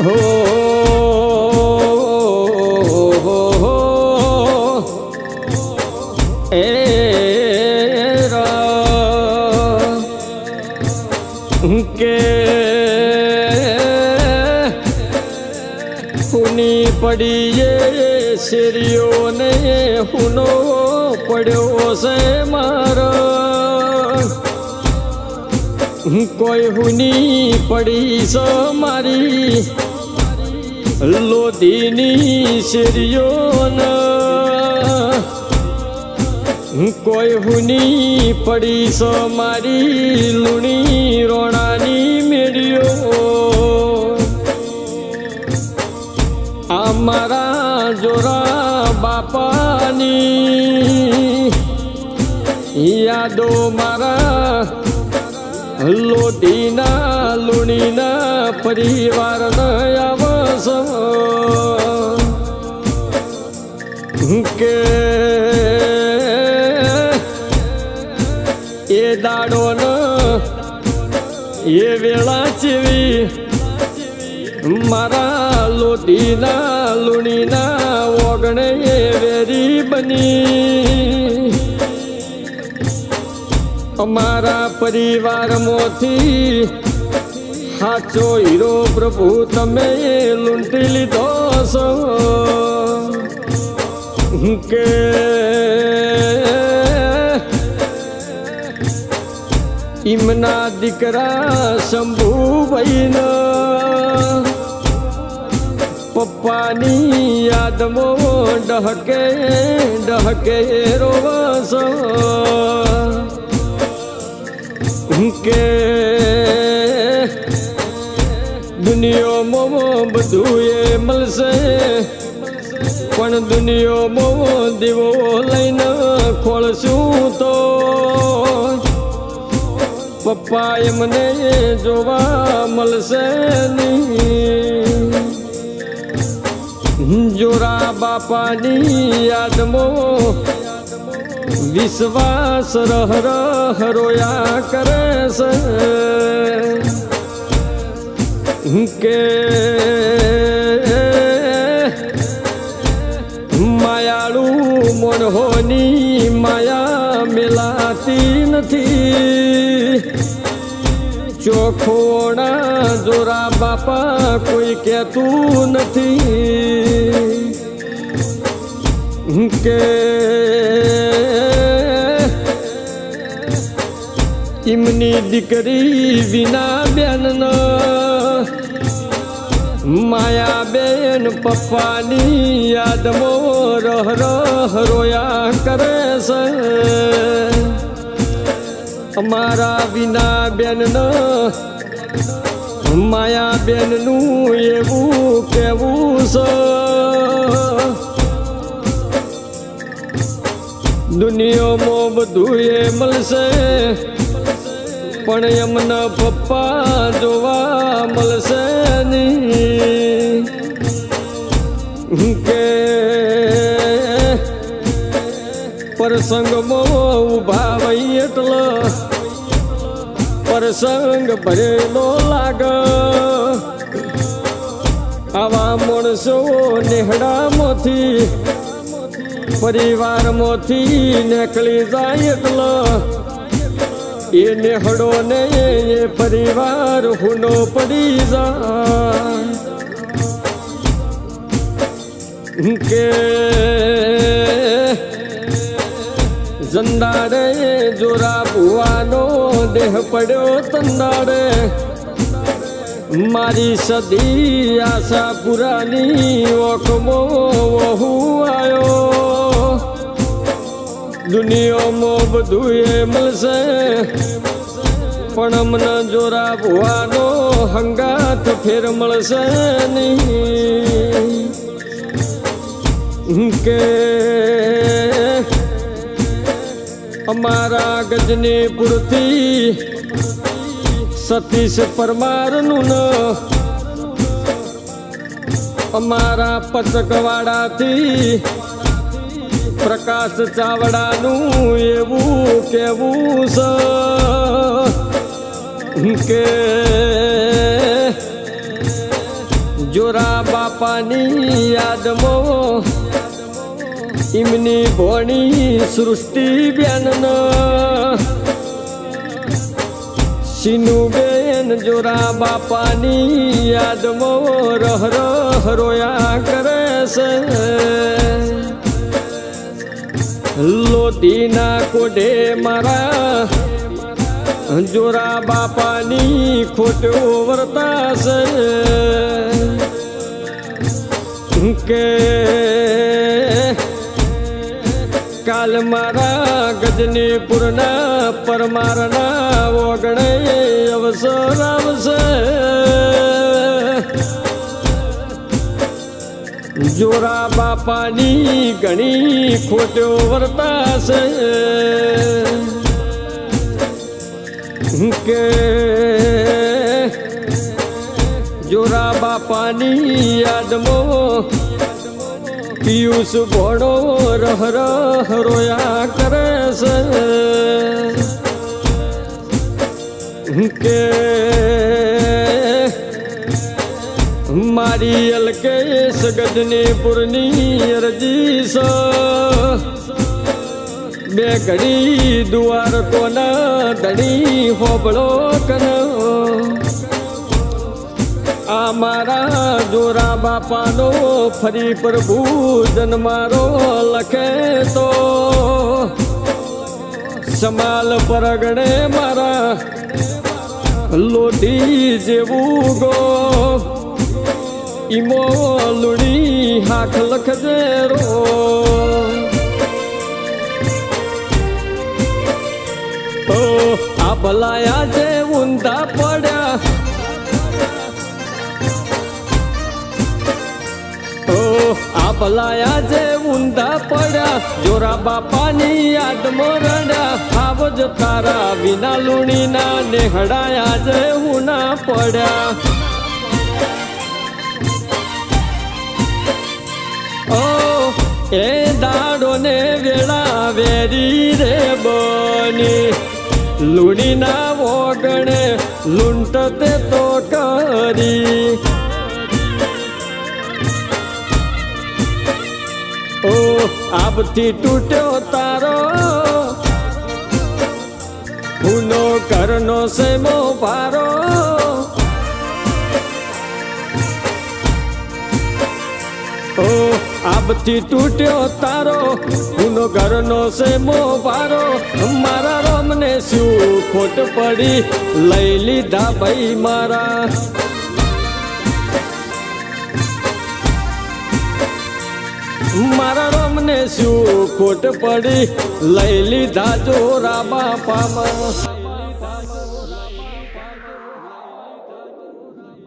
હો કે હુની પડીએ શેરીઓને હુનો પડ્યો છે મારો કોઈ હુની પડી છે મારી લોધીની શેરીઓને કોઈ હુની પડી છે મારી લુણી રોણાની મેળીઓ આ મારા જોરા બાપાની યાદો મારા લોધીના લુણીના પરિવારને આવસ કે એ દાડો ન એ વેળા ચેવી મારા લોધીના લુણીના ઓગણે વેરી બની અમારા પરિવારમાંથી સાચો હીરો પ્રભુ તમે લૂંટી લીધો છો કે ઈમના દીકરા શંભુભાઈના પપ્પાની યાદમાં ડહકે ડહકે રોવસ કે દુનિયામાં બધું એ મળશે પણ દુનિયામાં દીવો લઈને ખોલશું તો પપ્પા એમને જોવા મળશે નહીં જોરા બાપાની યાદમાં વિશ્વાસ રહ રહ રોયા કરે છે કે માયાળુ મોણહોની માયા મેલાતી નથી ચોખોણા જોરા બાપા કોઈ કહેતું નથી કે એમની દીકરી વિના બેન માયા બેન પપ્પાની યાદમાં રહ રહ રોયા કરે છે અમારા વિના બેન માયા બેનનું એવું કેવું છે દુનિયામાં બધું એ મળશે પણ એમના પપ્પા જોવા મળશે નહીં કે પ્રસંગમાં ઉભા વઈ એટલે પ્રસંગ ભરેલો લાગે આવા માણસો નેહડામાંથી પરિવારમાંથી નીકળી જાય એટલે એ નેહડો ને એ પરિવાર હુનો પડી જાય કે જંદાડે જોરા ભુવાનો દેહ પડ્યો તંદાડે મારી સદી આશા પુરાની ઓખમો વહુ આવ્યો દુનિયામાં બધું એ મળશે પણ અમને જોરા ભુવાનો હંગાત ફેર મળશે નહીં કે અમારા ગજનીપુરથી સતીશ પરમારનું અમારા પચકવાડાથી પ્રકાશ ચાવડાનું એવું કેવું છે કે જોરા બાપાની યાદમાં એમની ભોણી સૃષ્ટિ બેન સીનુબેન જોરા બાપાની યાદમાં રહ રહ રોયા કરે છે લોધીના કોઢે મારા જોરા બાપાની ખોટો વર્તાશે કે કાલ મારા ગજનીપુરના પરમારના ઓગણે અવસર આવશે જોરા બાપાની ઘણી ખોટો વર્તાશે કે જોરા બાપાની યાદમાં પિયુષ ઘોડો રહ રહ રોયા કરે છે કે મારી અલકેશ ગજનીપુરની અરજી છે બે ઘડી દુવાર કોના ધણી હોબળો કનો આ મારા જોરા બાપાનો ફરી પ્રભુ જન્મારો લખે તો સમાલ પરગણે મારા લોઢી જેવું ગો ઈમો લુણી હાથ લખજે રો આ ભલાયા જે ઊંધા પડ્યા આ ભલાયા જે ઊંધા પડ્યા જોરા બાપાની યાદમાં રડ્યા આવજ તારા વિના લુણીના નેહડાયા જે હું ના પડ્યા એ દાડો ને વેળા વેરી રે બની લુણીના વગણે લૂંટ તે તો કરી આબથી તૂટ્યો તારો હુનો ઘરનો સેમો ભારો આબથી તૂટ્યો તારો હુનો ઘરનો સેમો ભારો મારા રોમને શું ખોટ પડી લઈ લીધા ભાઈ મારા મારા રોમને શું ખોટ પડી લઈ લીધા જોરા બાપામાં